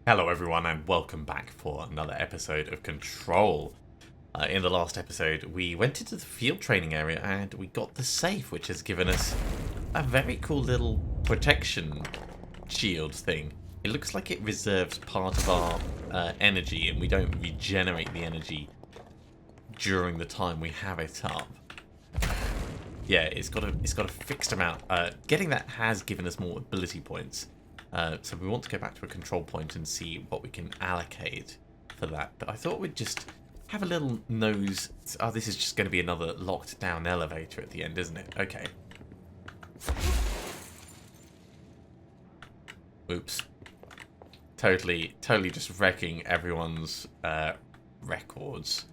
Hello everyone and welcome back for another episode of Control. In the last episode we went into the field training area and we got the safe, which has given us a very cool little protection shield thing. It looks like it reserves part of our energy and we don't regenerate the energy during the time we have it up. Yeah, it's got a fixed amount. Getting that has given us more ability points. So we want to go back to a control point and see what we can allocate for that. But I thought we'd just have a little nose. Oh, this is just going to be another locked down elevator at the end, isn't it? Okay. Oops. Totally just wrecking everyone's records.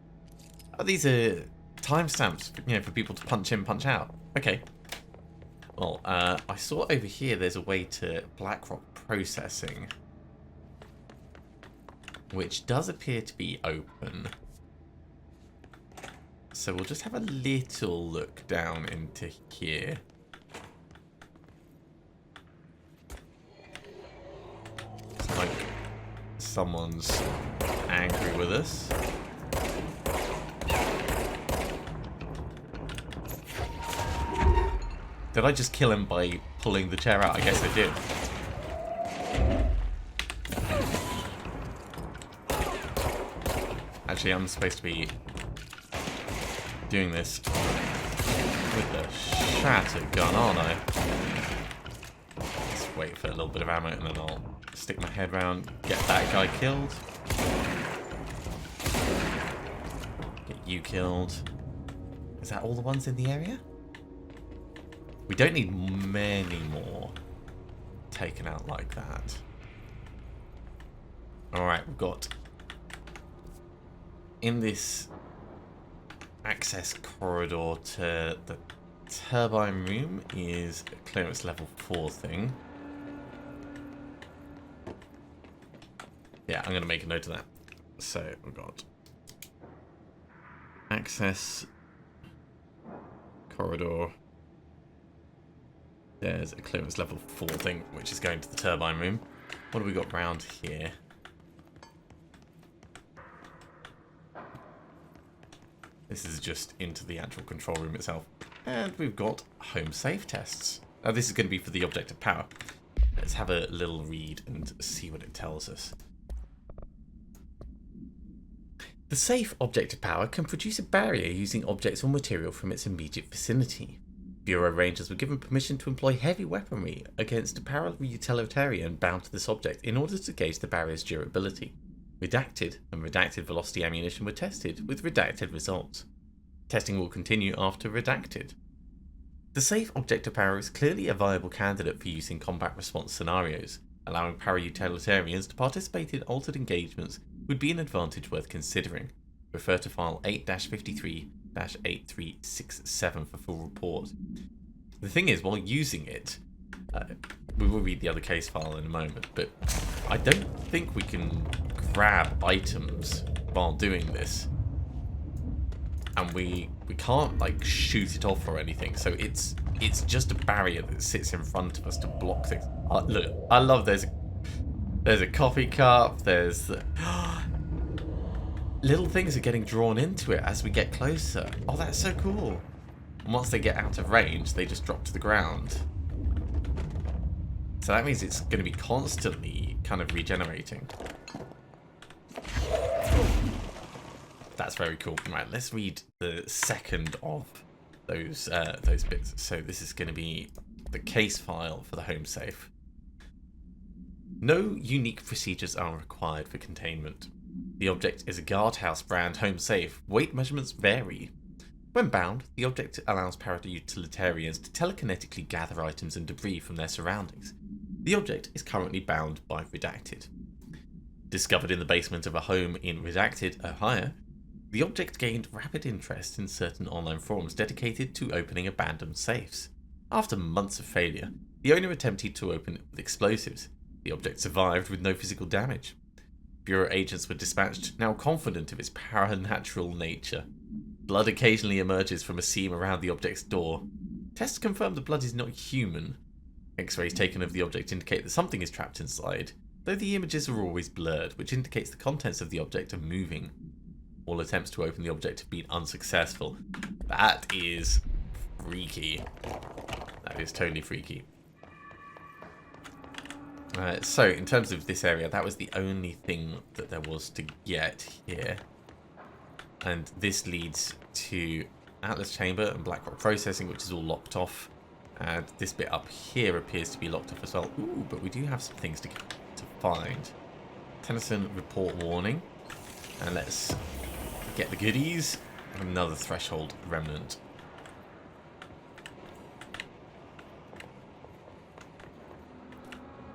Oh, these are timestamps, for people to punch in, punch out. Okay. Well, I saw over here there's a way to Blackrock processing, which does appear to be open. So we'll just have a little look down into here. It's like someone's angry with us. Did I just kill him by pulling the chair out? I guess I did. Actually, I'm supposed to be doing this with the shatter gun, aren't I? Let's wait for a little bit of ammo and then I'll stick my head round, get that guy killed. Get you killed. Is that all the ones in the area? We don't need many more taken out like that. Alright, we've got in this access corridor to the turbine room is a clearance level 4 thing. Yeah, I'm going to make a note of that. So we've got access corridor. There's a clearance level 4 thing, which is going to the turbine room. What have we got round here? This is just into the actual control room itself. And we've got home safe tests. Now this is going to be for the object of power. Let's have a little read and see what it tells us. The safe object of power can produce a barrier using objects or material from its immediate vicinity. Bureau Rangers were given permission to employ heavy weaponry against a para-utilitarian bound to this object in order to gauge the barrier's durability. Redacted and redacted velocity ammunition were tested with redacted results. Testing will continue after redacted. The safe object of power is clearly a viable candidate for use in combat response scenarios. Allowing para-utilitarians to participate in altered engagements would be an advantage worth considering. Refer to file 8-53-8367 for full report. The thing is, while using it, we will read the other case file in a moment, but I don't think we can grab items while doing this. And we can't like shoot it off or anything, so it's just a barrier that sits in front of us to block things. Look, I love there's a coffee cup, there's the little things are getting drawn into it as we get closer. Oh, that's so cool. And once they get out of range, they just drop to the ground. So that means it's going to be constantly kind of regenerating. That's very cool. Right, let's read the second of those bits. So this is going to be the case file for the home safe. No unique procedures are required for containment. The object is a guardhouse brand home safe. Weight measurements vary. When bound, the object allows para-utilitarians to telekinetically gather items and debris from their surroundings. The object is currently bound by Redacted. Discovered in the basement of a home in Redacted, Ohio, the object gained rapid interest in certain online forums dedicated to opening abandoned safes. After months of failure, the owner attempted to open it with explosives. The object survived with no physical damage. Bureau agents were dispatched, now confident of its paranatural nature. Blood occasionally emerges from a seam around the object's door. Tests confirm the blood is not human. X-rays taken of the object indicate that something is trapped inside. though the images are always blurred, which indicates the contents of the object are moving. All attempts to open the object have been unsuccessful. That is freaky. That is totally freaky. So, in terms of this area, that was the only thing that there was to get here. And this leads to Atlas Chamber and Blackrock Processing, which is all locked off. And this bit up here appears to be locked off as well. Ooh, but we do have some things to find. Tennyson Report Warning. And let's get the goodies. Another Threshold Remnant.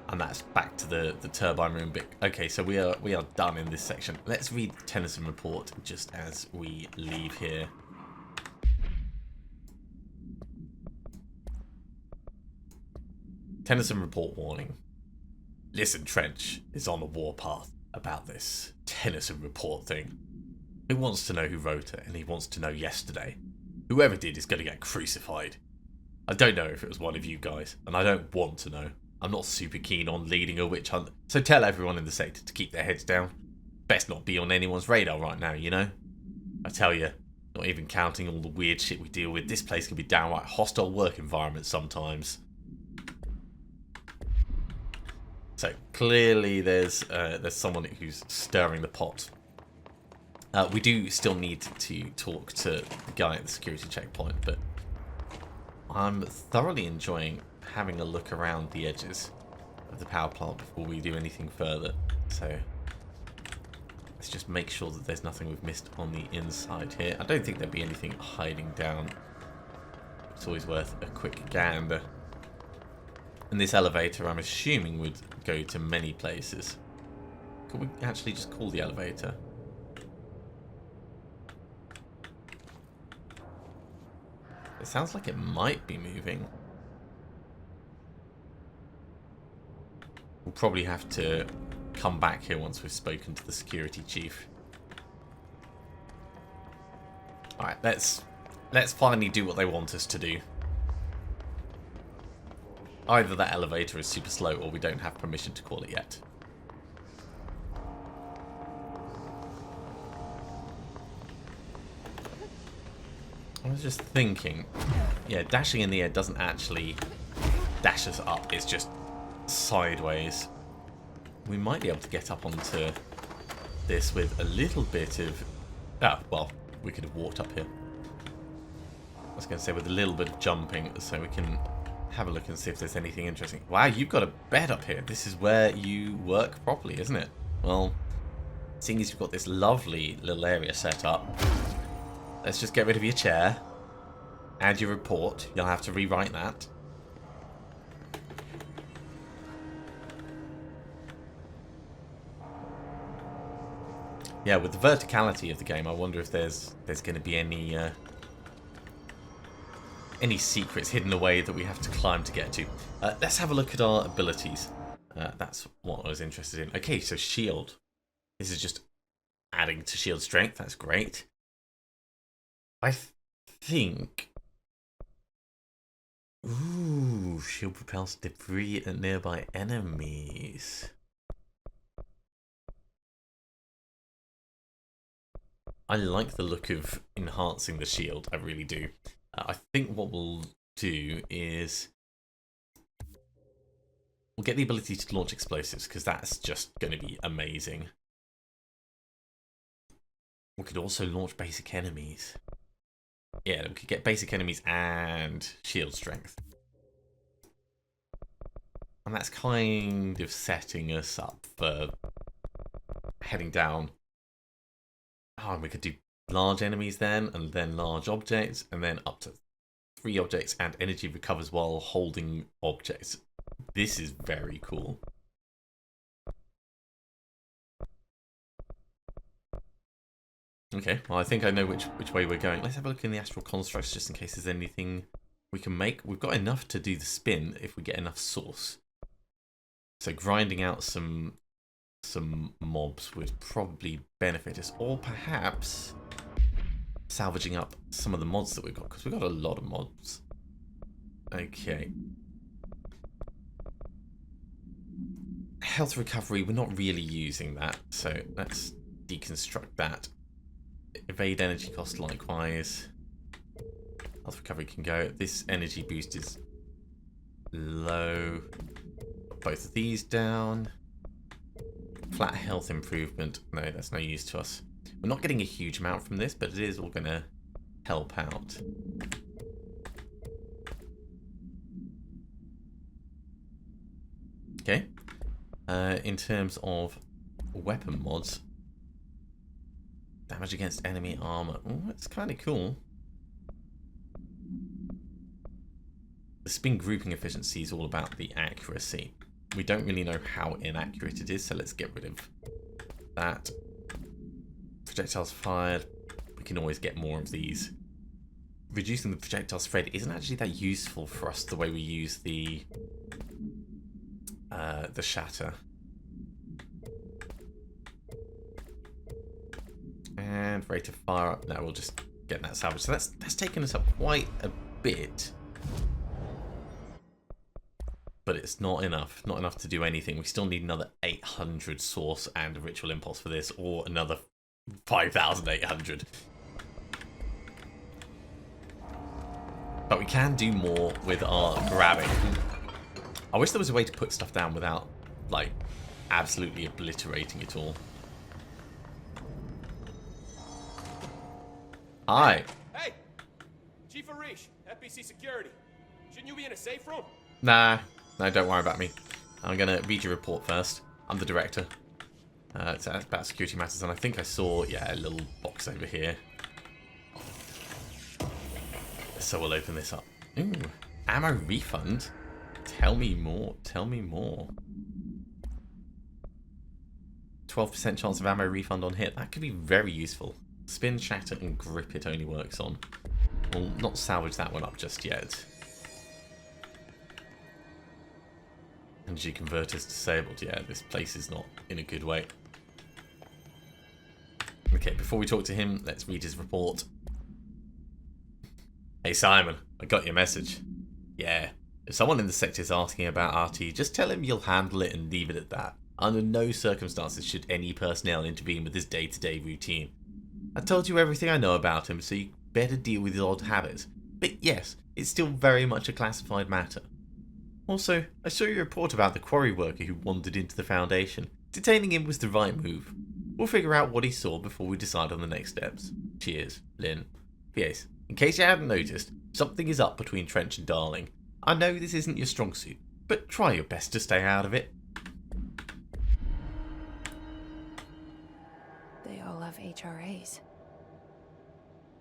And that's back to the turbine room bit. Okay, so we are done in this section. Let's read the Tennyson Report just as we leave here. Tennyson Report Warning. Listen, Trench is on a warpath about this Tennyson Report thing. He wants to know who wrote it, and he wants to know yesterday. Whoever did is going to get crucified. I don't know if it was one of you guys, and I don't want to know. I'm not super keen on leading a witch hunt, so tell everyone in the sector to keep their heads down. Best not be on anyone's radar right now, you know? I tell you, not even counting all the weird shit we deal with, this place can be downright hostile work environment sometimes. So clearly there's someone who's stirring the pot. We do still need to talk to the guy at the security checkpoint, but I'm thoroughly enjoying having a look around the edges of the power plant before we do anything further. So let's just make sure that there's nothing we've missed on the inside here. I don't think there'd be anything hiding down. It's always worth a quick gander. And this elevator, I'm assuming, would go to many places. Could we actually just call the elevator? It sounds like it might be moving. We'll probably have to come back here once we've spoken to the security chief. Alright, let's finally do what they want us to do. Either that elevator is super slow or we don't have permission to call it yet. I was just thinking, yeah, dashing in the air doesn't actually dash us up, it's just sideways. We might be able to get up onto this with a little bit of... well, we could have walked up here. I was going to say with a little bit of jumping, so we can have a look and see if there's anything interesting. Wow, you've got a bed up here. This is where you work properly, isn't it? Well, seeing as you've got this lovely little area set up, let's just get rid of your chair. Add your report. You'll have to rewrite that. Yeah, with the verticality of the game, I wonder if there's going to be any secrets hidden away that we have to climb to get to. Let's have a look at our abilities. That's what I was interested in. Okay, so shield. This is just adding to shield strength. That's great. I think... Ooh, shield propels debris at nearby enemies. I like the look of enhancing the shield, I really do. I think what we'll do is we'll get the ability to launch explosives, because that's just going to be amazing. We could also launch basic enemies. Yeah, we could get basic enemies and shield strength. And that's kind of setting us up for heading down. Oh, and we could do large enemies then, and then large objects, and then up to 3 objects, and energy recovers while holding objects. This is very cool. Okay, well, I think I know which way we're going. Let's have a look in the astral constructs just in case there's anything we can make. We've got enough to do the spin if we get enough source. So grinding out some mobs would probably benefit us, or perhaps salvaging up some of the mods that we've got, because we've got a lot of mods. Okay. Health recovery, we're not really using that, so let's deconstruct that. Evade energy cost likewise. Health recovery can go. This energy boost is low. Both of these down. Flat health improvement. No, that's no use to us. We're not getting a huge amount from this, but it is all going to help out. Okay. In terms of weapon mods, damage against enemy armor. Oh, that's kind of cool. The spin grouping efficiency is all about the accuracy. We don't really know how inaccurate it is, so let's get rid of that. Projectiles fired. We can always get more of these. Reducing the projectile spread isn't actually that useful for us the way we use the shatter. And rate of fire up. No, we'll just get that salvaged. So that's taken us up quite a bit. But it's not enough. Not enough to do anything. We still need another 800 source and a ritual impulse for this, or another 5,800. But we can do more with our grabbing. I wish there was a way to put stuff down without, like, absolutely obliterating it all. Hi. Hey! Chief Arish, FBC Security. Shouldn't you be in a safe room? Nah. No, don't worry about me. I'm going to read your report first. I'm the director. It's about security matters, and I think I saw, yeah, a little box over here. So we'll open this up. Ooh, ammo refund? Tell me more. Tell me more. 12% chance of ammo refund on hit. That could be very useful. Spin, shatter, and grip it only works on. We'll not salvage that one up just yet. Energy converters disabled. Yeah, this place is not in a good way. Okay, before we talk to him, let's read his report. Hey Simon, I got your message. Yeah, if someone in the sector is asking about RT, just tell him you'll handle it and leave it at that. Under no circumstances should any personnel intervene with his day-to-day routine. I told you everything I know about him, so you better deal with his odd habits. But yes, it's still very much a classified matter. Also, I saw your report about the quarry worker who wandered into the Foundation. Detaining him was the right move. We'll figure out what he saw before we decide on the next steps. Cheers, Lynn. P.S. In case you hadn't noticed, something is up between Trench and Darling. I know this isn't your strong suit, but try your best to stay out of it. They all have HRAs.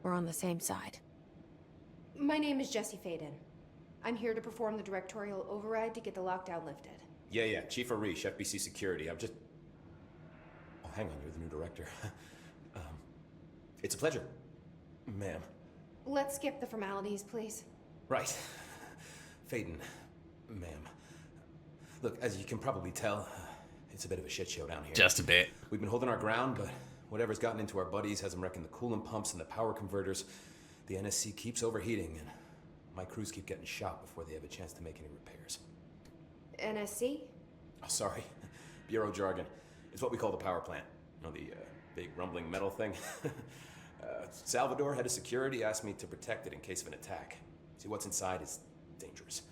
We're on the same side. My name is Jesse Faden. I'm here to perform the directorial override to get the lockdown lifted. Yeah, Chief Arish, FBC Security. I'm just... Oh, hang on, you're the new director. It's a pleasure, ma'am. Let's skip the formalities, please. Right. Faden, ma'am. Look, as you can probably tell, it's a bit of a shit show down here. Just a bit. We've been holding our ground, but whatever's gotten into our buddies has them wrecking the coolant pumps and the power converters. The NSC keeps overheating, and my crews keep getting shot before they have a chance to make any repairs. NSC? Oh, sorry. Bureau jargon. It's what we call the power plant. You know, the big rumbling metal thing? Salvador, head of security, asked me to protect it in case of an attack. See, what's inside is dangerous.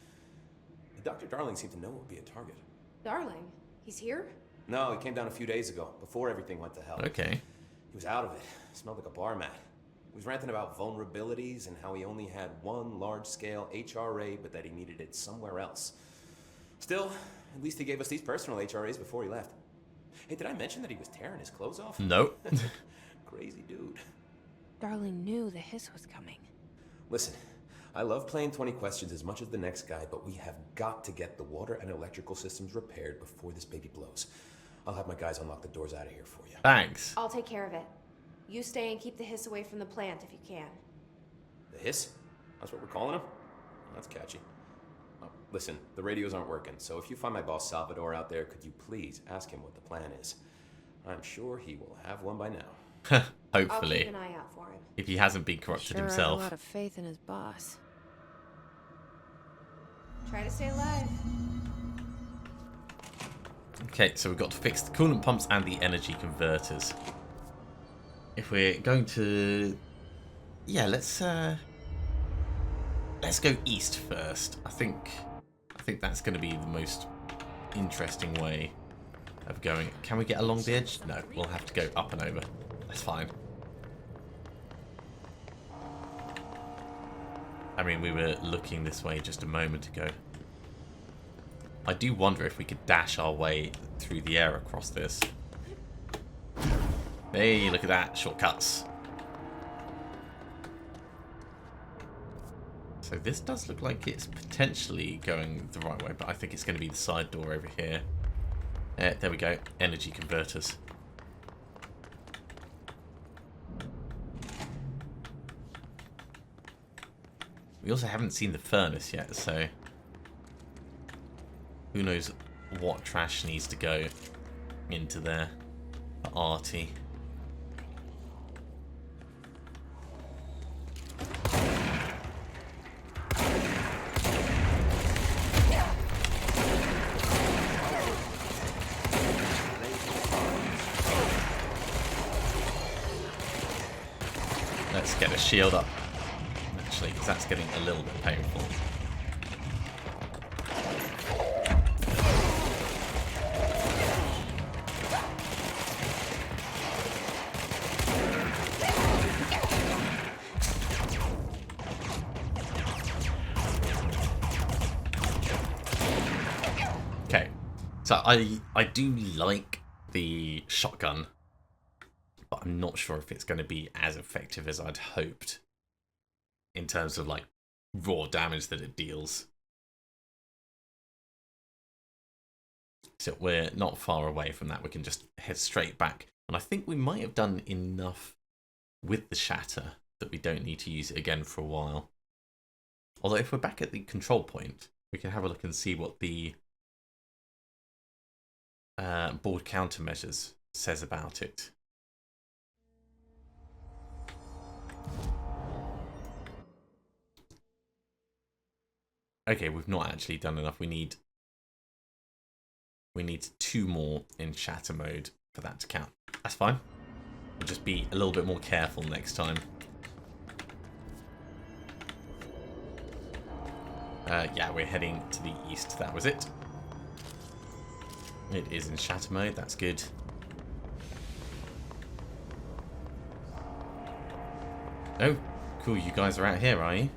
Dr. Darling seemed to know it would be a target. Darling? He's here? No, he came down a few days ago, before everything went to hell. Okay. He was out of it. Smelled like a bar mat. He was ranting about vulnerabilities and how he only had one large-scale HRA, but that he needed it somewhere else. Still, at least he gave us these personal HRAs before he left. Hey, did I mention that he was tearing his clothes off? Nope. Crazy dude. Darling knew the hiss was coming. Listen, I love playing 20 questions as much as the next guy, but we have got to get the water and electrical systems repaired before this baby blows. I'll have my guys unlock the doors out of here for you. Thanks. I'll take care of it. You stay and keep the hiss away from the plant if you can. The hiss? That's what we're calling him? That's catchy. Oh, listen, the radios aren't working, so if you find my boss Salvador out there, could you please ask him what the plan is? I'm sure he will have one by now. Hopefully. I'll keep an eye out for him. If he hasn't been corrupted Sure himself. had a lot of faith in his boss. Try to stay alive. Okay, so we've got to fix the coolant pumps and the energy converters. If we're going to... Yeah, let's go east first. I think that's going to be the most interesting way of going. Can we get along the edge? No, we'll have to go up and over. That's fine. I mean, we were looking this way just a moment ago. I do wonder if we could dash our way through the air across this. Hey, look at that. Shortcuts. So this does look like it's potentially going the right way, but I think it's going to be the side door over here. There we go. Energy converters. We also haven't seen the furnace yet, so who knows what trash needs to go into there for Artie. Let's get a shield up, actually, because that's getting a little bit painful. Okay, so I do like the shotgun, but I'm not sure if it's going to be as effective as I'd hoped in terms of like raw damage that it deals. So we're not far away from that. We can just head straight back. And I think we might have done enough with the shatter that we don't need to use it again for a while. Although if we're back at the control point, we can have a look and see what the board countermeasures says about it. Okay, we've not actually done enough. We need 2 more in shatter mode for that to count. That's fine. We'll just be a little bit more careful next time. Yeah, we're heading to the east. That was it. It is in shatter mode. That's good. Oh, cool. You guys are out here, are you?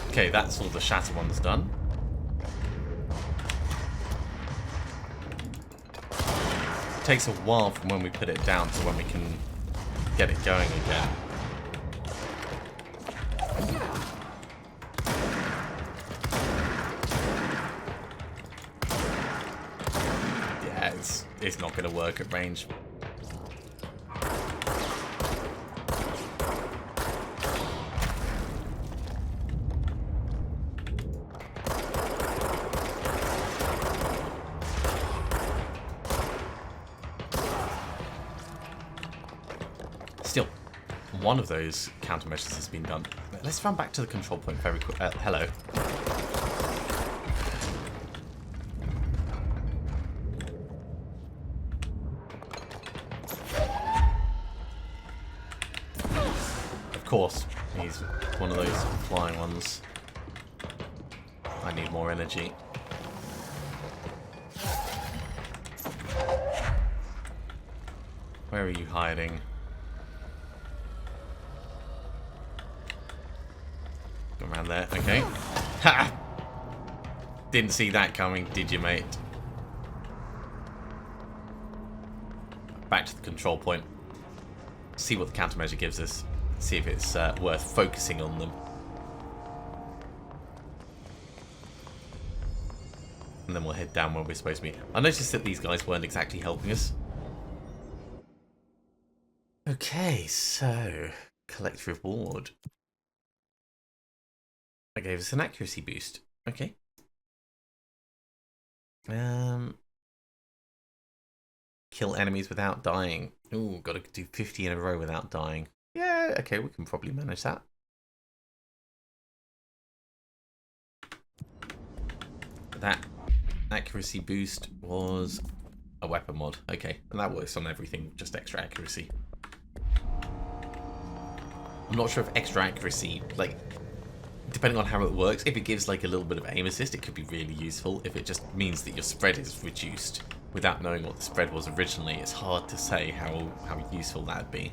Okay, that's all the shatter ones done. It takes a while from when we put it down to when we can get it going again. Yeah, it's not going to work at range. Still, one of those countermeasures has been done. Let's run back to the control point very quick. Hello. Of course, he's one of those flying ones. I need more energy. Where are you hiding? Around there, okay. Ha! Didn't see that coming, did you, mate? Back to the control point. See what the countermeasure gives us. See if it's worth focusing on them. And then we'll head down where we're supposed to be. I noticed that these guys weren't exactly helping us. Okay, so collect reward. That gave us an accuracy boost. Okay. Kill enemies without dying. Ooh, got to do 50 in a row without dying. Yeah, okay, we can probably manage that. That accuracy boost was a weapon mod. Okay, and that works on everything, just extra accuracy. I'm not sure if extra accuracy, like, depending on how it works, if it gives like a little bit of aim assist, it could be really useful. If it just means that your spread is reduced without knowing what the spread was originally, it's hard to say how useful that'd be.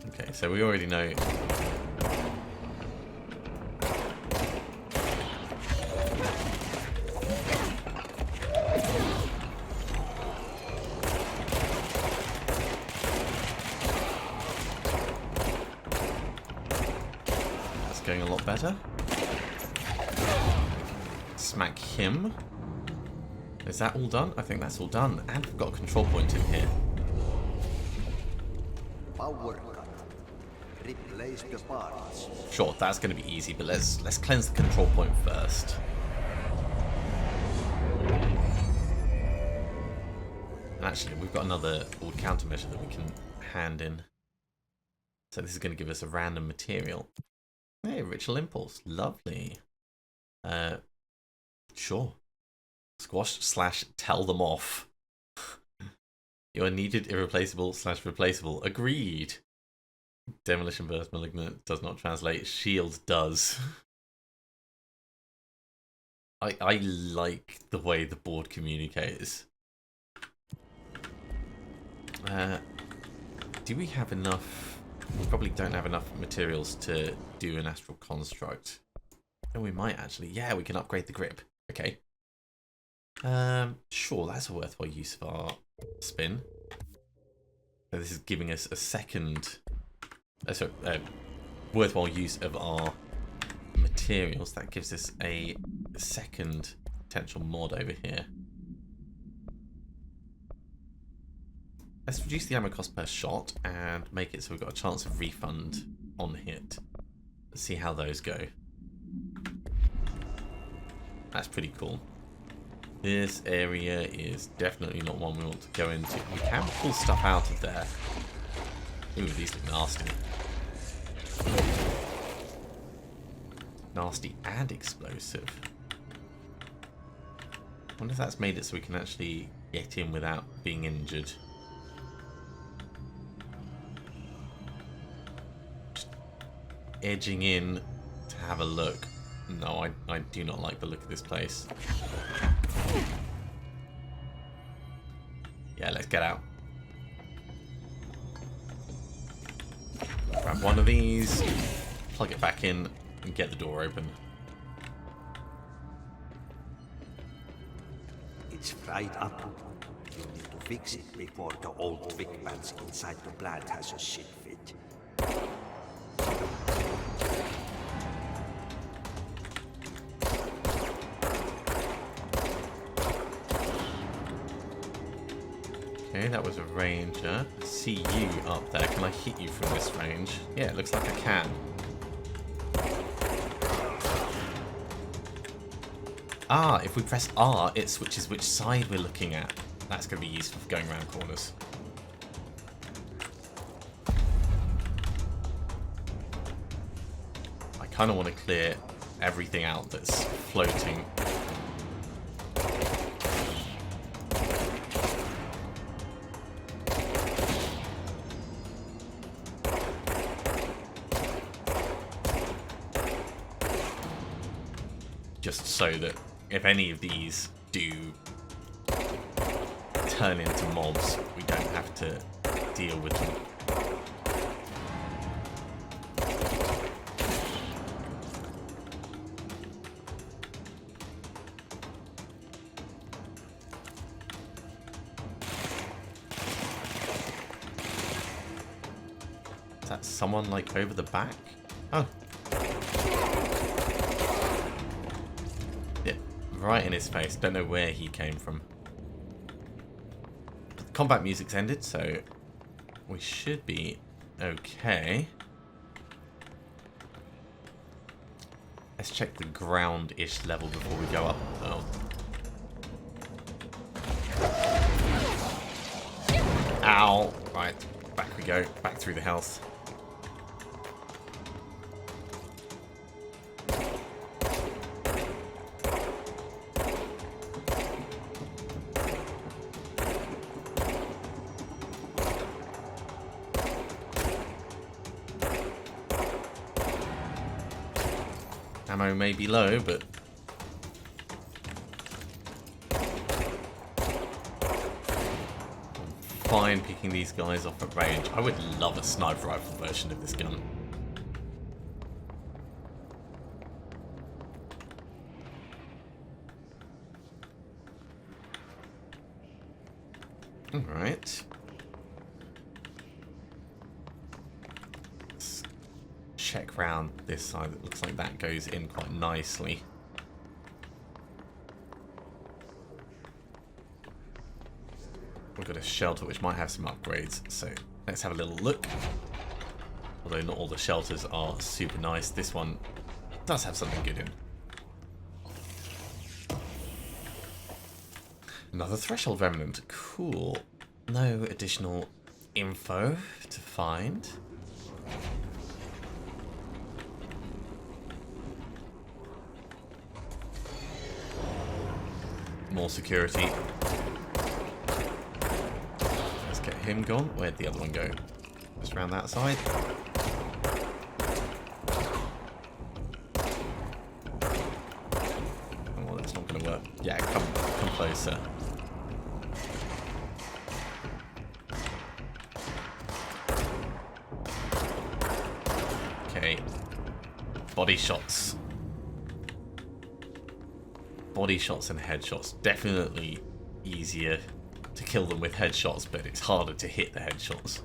Okay, so we already know. That's going a lot better. Smack him. Is that all done? I think that's all done. And we've got a control point in here. Power cut. Replace the parts. Sure, that's going to be easy, but let's cleanse the control point first. And actually, we've got another old countermeasure that we can hand in. So this is going to give us a random material. Hey, ritual impulse, lovely. Sure. Squash / tell them off. You are needed, irreplaceable / replaceable. Agreed. Demolition burst, malignant does not translate. Shield does. I like the way the board communicates. Do we have enough? We probably don't have enough materials to do an astral construct. And we might actually. Yeah, we can upgrade the grip. Okay. Sure, that's a worthwhile use of our spin. So this is giving us a second. Worthwhile use of our materials. That gives us a second potential mod over here. Let's reduce the ammo cost per shot and make it so we've got a chance of refund on hit. Let's see how those go. That's pretty cool. This area is definitely not one we want to go into. We can pull stuff out of there. Ooh, these look nasty. Nasty and explosive. I wonder if that's made it so we can actually get in without being injured. Just edging in to have a look. No, I do not like the look of this place. Yeah, let's get out. Grab one of these, plug it back in, and get the door open. It's fried up. You need to fix it before the old Vic pants inside the plant has a shit fit. Okay, that was a ranger. I see you up there. Can I hit you from this range? Yeah, it looks like I can. Ah, if we press R, it switches which side we're looking at. That's going to be useful for going around corners. I kind of want to clear everything out that's floating. Just so that if any of these do turn into mobs, we don't have to deal with them. Is that someone like over the back? Oh. Right in his face. Don't know where he came from. The combat music's ended, so we should be okay. Let's check the ground-ish level before we go up. Oh. Ow! Right, back we go. Back through the health. Ammo may be low, but I'm fine picking these guys off at range. I would love a sniper rifle version of this gun. Alright. Check round this side. It looks like that goes in quite nicely. We've got a shelter which might have some upgrades, so let's have a little look. Although not all the shelters are super nice, this one does have something good in. Another threshold remnant. Cool. No additional info to find. More security. Let's get him gone. Where'd the other one go? Just around that side. Oh, that's not going to work. Yeah, come closer. Okay. Body shots. Body shots and headshots. Definitely easier to kill them with headshots, but it's harder to hit the headshots.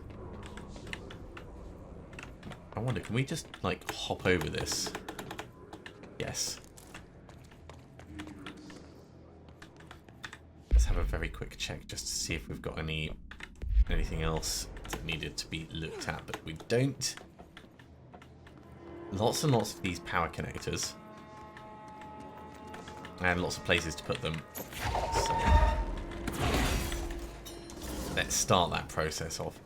I wonder, can we just, like, hop over this? Yes. Let's have a very quick check just to see if we've got anything else that needed to be looked at, but we don't. Lots and lots of these power connectors. And lots of places to put them. So let's start that process off.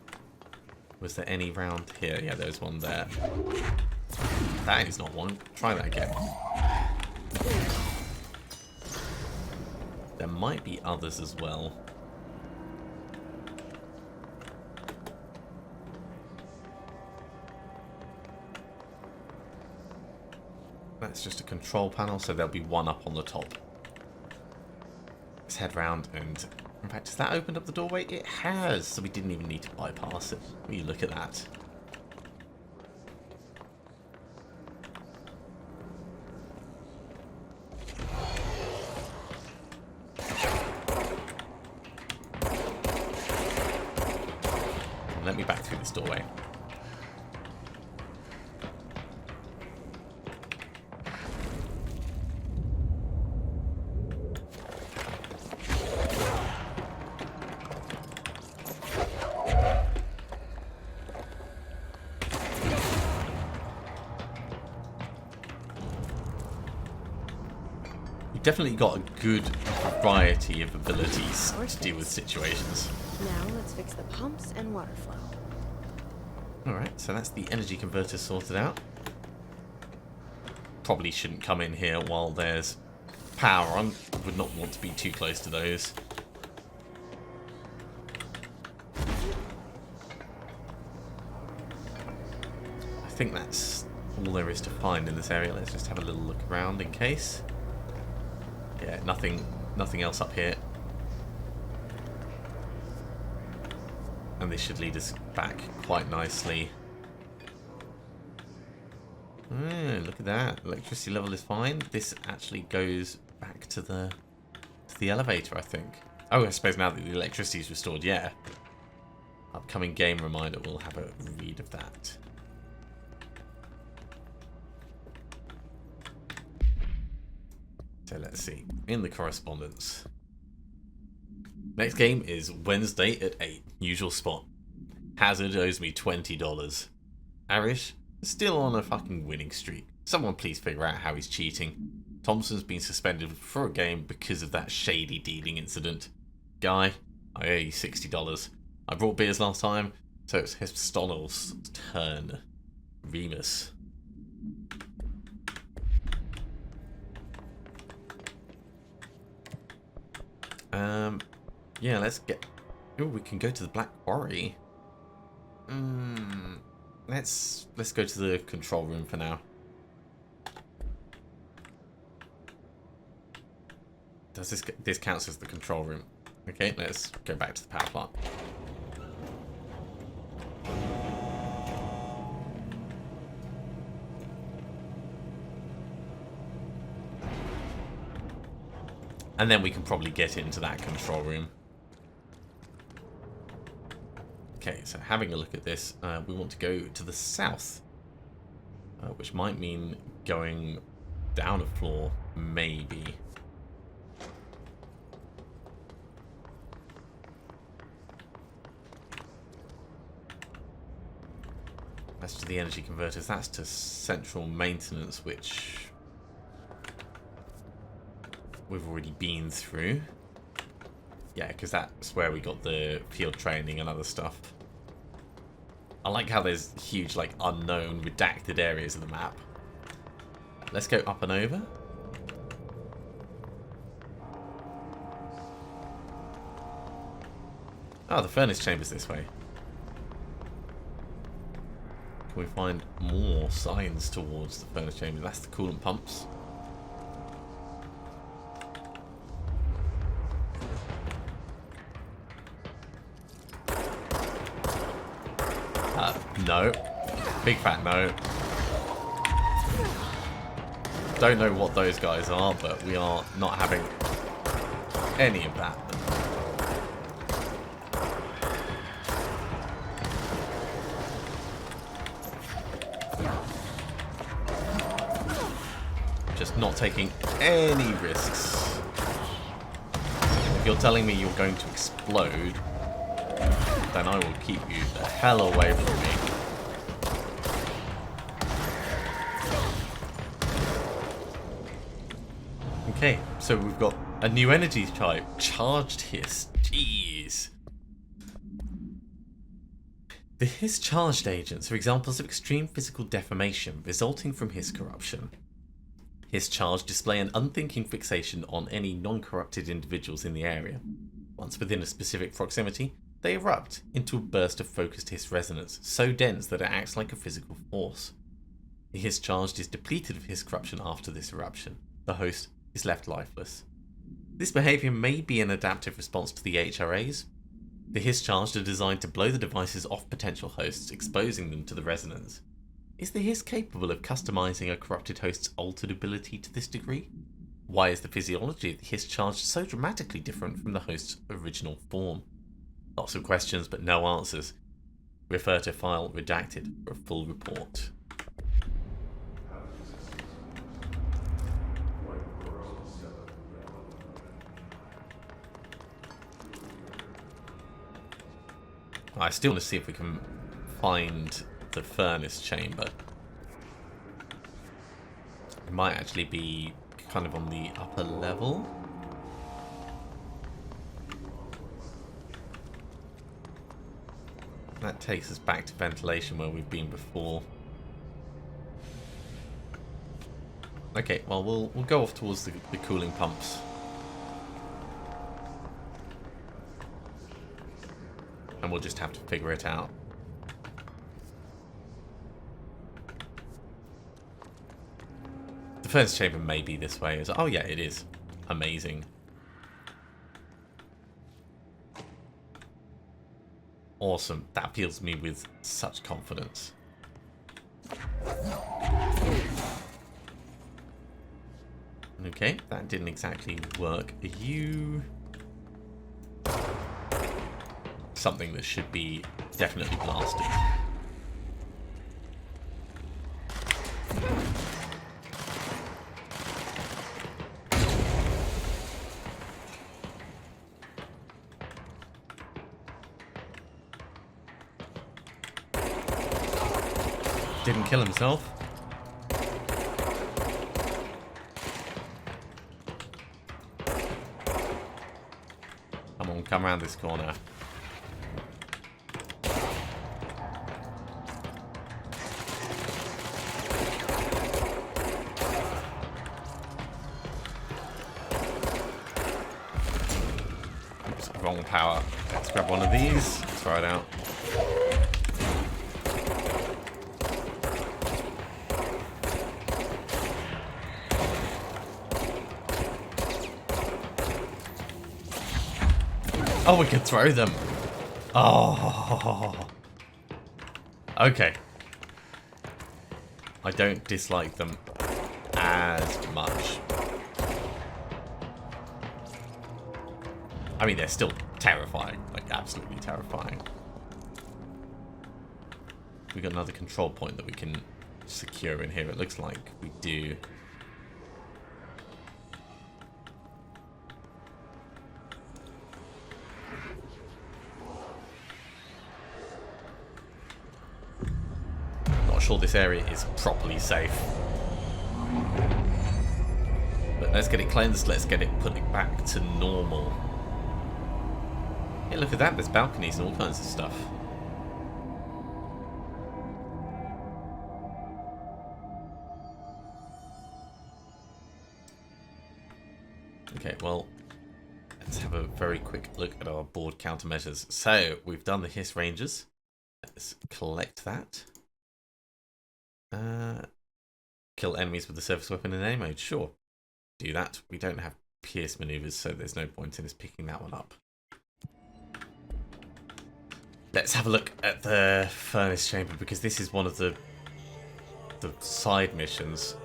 Was there any round here? Yeah, there's one there. That is not one. Try that again. There might be others as well. That's just a control panel, so there'll be one up on the top. Let's head round and... In fact, has that opened up the doorway? It has! So we didn't even need to bypass it. Will you look at that? Let me back through this doorway. Definitely got a good variety of abilities to deal with situations. Now let's fix the pumps and water flow. Alright, so that's the energy converter sorted out. Probably shouldn't come in here while there's power on. Would not want to be too close to those. I think that's all there is to find in this area. Let's just have a little look around in case. Yeah, nothing else up here. And this should lead us back quite nicely. Look at that. Electricity level is fine. This actually goes back to the elevator, I think. Oh, I suppose now that the electricity is restored, yeah. Upcoming game reminder, we'll have a read of that. So let's see. In the correspondence. Next game is Wednesday at 8. Usual spot. Hazard owes me $20. Arish, still on a fucking winning streak. Someone please figure out how he's cheating. Thompson's been suspended for a game because of that shady dealing incident. Guy, I owe you $60. I brought beers last time, so it's Histonnel's turn. Remus. Yeah, let's get... Oh, we can go to the Black Quarry. Let's go to the control room for now. Does this counts as the control room? Okay, let's go back to the power plant. And then we can probably get into that control room. Okay, so having a look at this, we want to go to the south. Which might mean going down a floor, maybe. That's to the energy converters. That's to central maintenance, which we've already been through. Yeah, because that's where we got the field training and other stuff. I like how there's huge, like, unknown, redacted areas of the map. Let's go up and over. Oh, the furnace chamber's this way. Can we find more signs towards the furnace chamber? That's the coolant pumps. No. Big fat no. Don't know what those guys are, but we are not having any of that. Just not taking any risks. If you're telling me you're going to explode, then I will keep you the hell away from me. Okay, so we've got a new energy type, charged hiss. Jeez. The hiss charged agents are examples of extreme physical deformation resulting from hiss corruption. Hiss charge display an unthinking fixation on any non-corrupted individuals in the area. Once within a specific proximity, they erupt into a burst of focused hiss resonance, so dense that it acts like a physical force. The hiss charged is depleted of hiss corruption after this eruption. The host is left lifeless. This behaviour may be an adaptive response to the HRAs. The hiss charged are designed to blow the devices off potential hosts, exposing them to the resonance. Is the hiss capable of customising a corrupted host's altered ability to this degree? Why is the physiology of the hiss charged so dramatically different from the host's original form? Lots of questions, but no answers. Refer to file redacted for a full report. I still want to see if we can find the furnace chamber. It might actually be kind of on the upper level. That takes us back to ventilation where we've been before. Okay, well we'll go off towards the cooling pumps. And we'll just have to figure it out. The furnace chamber may be this way. Oh yeah, it is. Amazing. Awesome. That fills me with such confidence. Okay, that didn't exactly work. Are you... something that should be definitely blasted. didn't kill himself. Come on, come around this corner. Oops, wrong power. Let's grab one of these. Throw it out. Oh, we can throw them. Oh. Okay. I don't dislike them as much. I mean, they're still terrifying. Like, absolutely terrifying. We got another control point that we can secure in here. It looks like we do. Sure this area is properly safe, but let's get it cleansed. Let's get it put it back to normal. Hey, look at that, there's balconies and all kinds of stuff. Okay, well, let's have a very quick look at our board countermeasures. So we've done the Hiss Rangers. Let's collect that. Kill enemies with the surface weapon in A mode. Sure, do that. We don't have pierce maneuvers, so there's no point in us picking that one up. Let's have a look at the furnace chamber, because this is one of the side missions.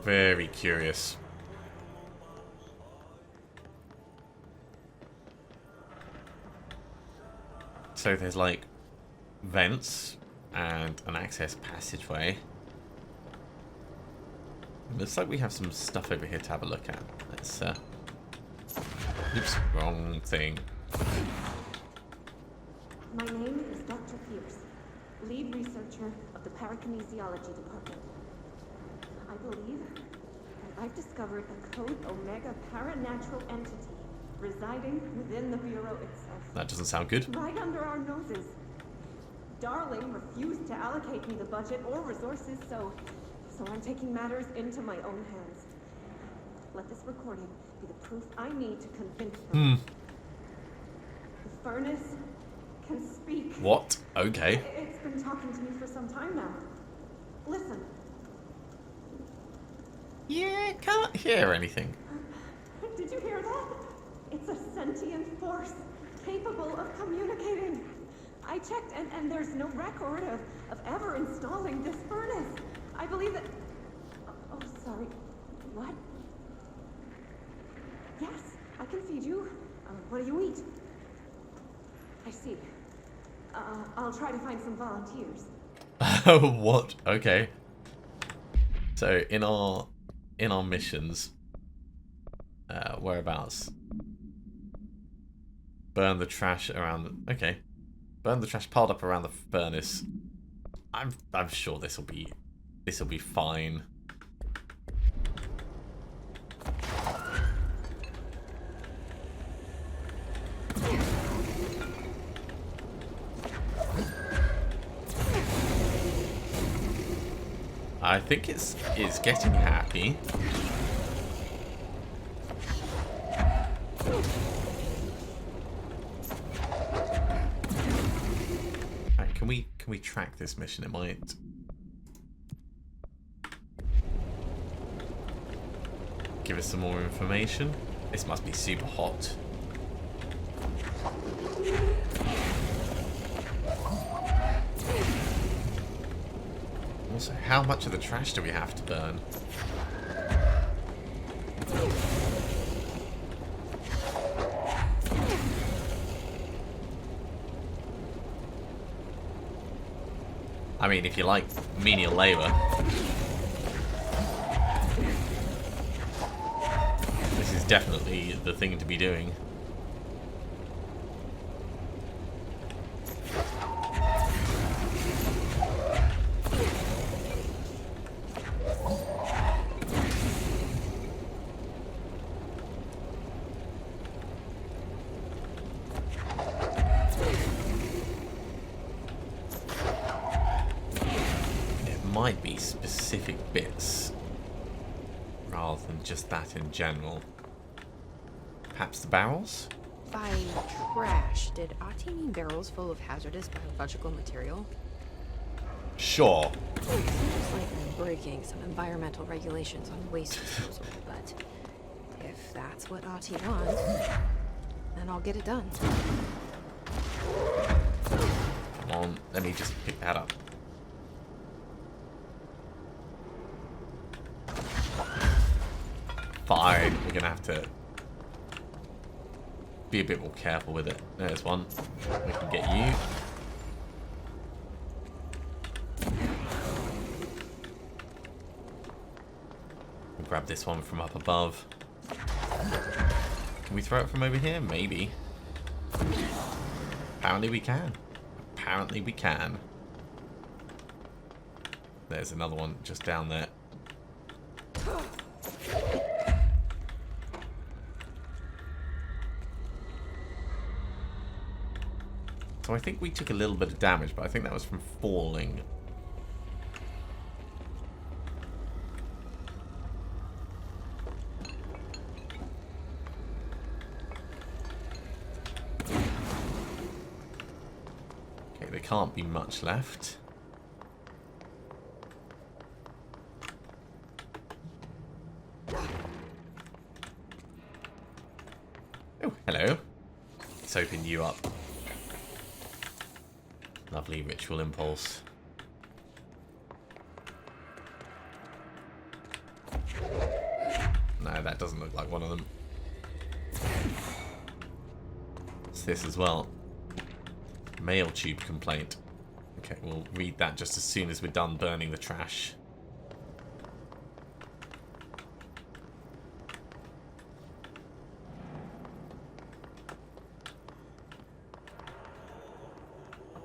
Very curious. So there's like vents and an access passageway. Looks like we have some stuff over here to have a look at. Let's oops, wrong thing. My name is Dr. Pierce, lead researcher of the Parakinesiology Department. I believe that I've discovered a Code Omega paranatural entity residing within the Bureau itself. That doesn't sound good. Right under our noses. Darling refused to allocate me the budget or resources, so I'm taking matters into my own hands. Let this recording be the proof I need to convince them. The furnace can speak. What? Okay. It's been talking to me for some time now. Listen. Yeah, can't hear anything. Did you hear that? It's a sentient force capable of communicating. I checked, and there's no record of ever installing this furnace. I believe that... Oh, sorry. What? Yes, I can feed you. What do you eat? I see. I'll try to find some volunteers. What? Okay. So in our missions, whereabouts? Burn the trash around. Okay, burn the trash piled up around the furnace. I'm sure this will be fine. I think it's getting happy. Right, can we track this mission? It might give us some more information. This must be super hot. Also, how much of the trash do we have to burn? I mean, if you like menial labor, this is definitely the thing to be doing. Might be specific bits rather than just that in general. Perhaps the barrels? By trash, did Ati mean barrels full of hazardous biological material? Sure. Seems like I'm breaking some environmental regulations on waste disposal, but if that's what Ati wants, then I'll get it done. Come on, let me just pick that up. Fine, we're gonna have to be a bit more careful with it. There's one. We can get you. We'll grab this one from up above. Can we throw it from over here? Maybe. Apparently we can. Apparently we can. There's another one just down there. So I think we took a little bit of damage, but I think that was from falling. Okay, there can't be much left. Oh, hello. Let's open you up. Lovely ritual impulse. No, that doesn't look like one of them. What's this as well? Mail tube complaint. Okay, we'll read that just as soon as we're done burning the trash.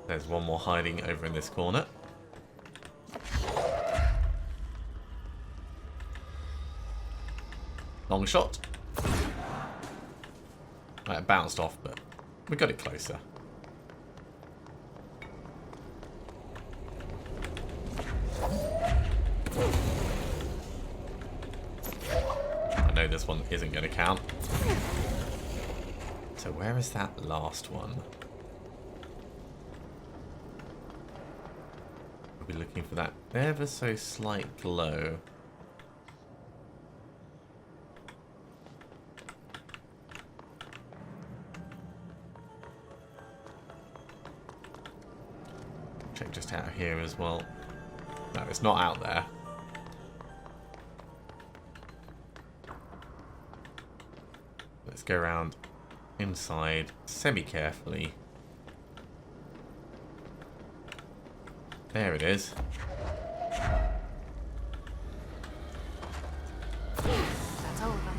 There's one more hiding over in this corner. Long shot. Right, it bounced off, but we got it closer. I know this one isn't going to count. So where is that last one? We'll be looking for that ever so slight glow. Check just out here as well. No, it's not out there. Let's go around inside semi-carefully. There it is. That's all of them.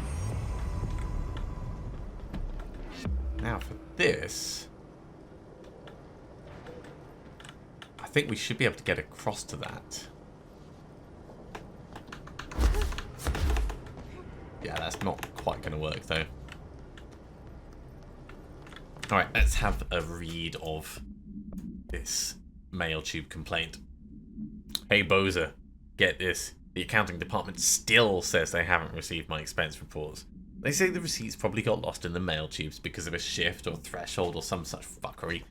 Now for this, I think we should be able to get across to that. Yeah, that's not quite going to work though. Alright, let's have a read of this mail tube complaint. Hey Boza, get this. The accounting department still says they haven't received my expense reports. They say the receipts probably got lost in the mail tubes because of a shift or threshold or some such fuckery.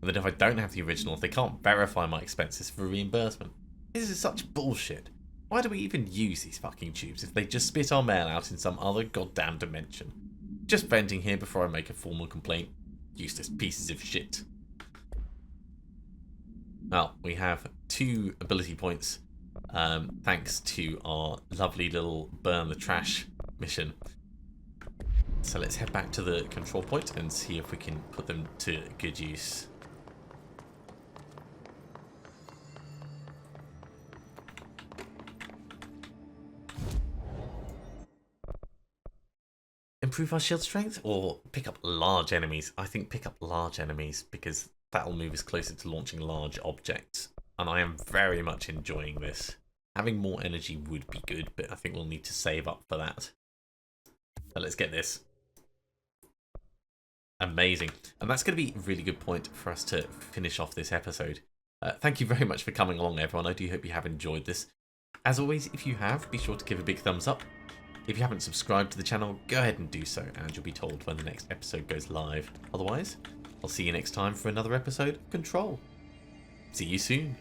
And that if I don't have the original, they can't verify my expenses for reimbursement. This is such bullshit. Why do we even use these fucking tubes if they just spit our mail out in some other goddamn dimension? Just venting here before I make a formal complaint. Useless pieces of shit. Well, we have 2 ability points thanks to our lovely little burn the trash mission. So let's head back to the control point and see if we can put them to good use. improve our shield strength or pick up large enemies? I think pick up large enemies because that'll move us closer to launching large objects. And I am very much enjoying this. Having more energy would be good, but I think we'll need to save up for that. But let's get this. Amazing. And that's going to be a really good point for us to finish off this episode. Thank you very much for coming along, everyone. I do hope you have enjoyed this. As always, if you have, be sure to give a big thumbs up. If you haven't subscribed to the channel, go ahead and do so, and you'll be told when the next episode goes live. Otherwise, I'll see you next time for another episode of Control. See you soon.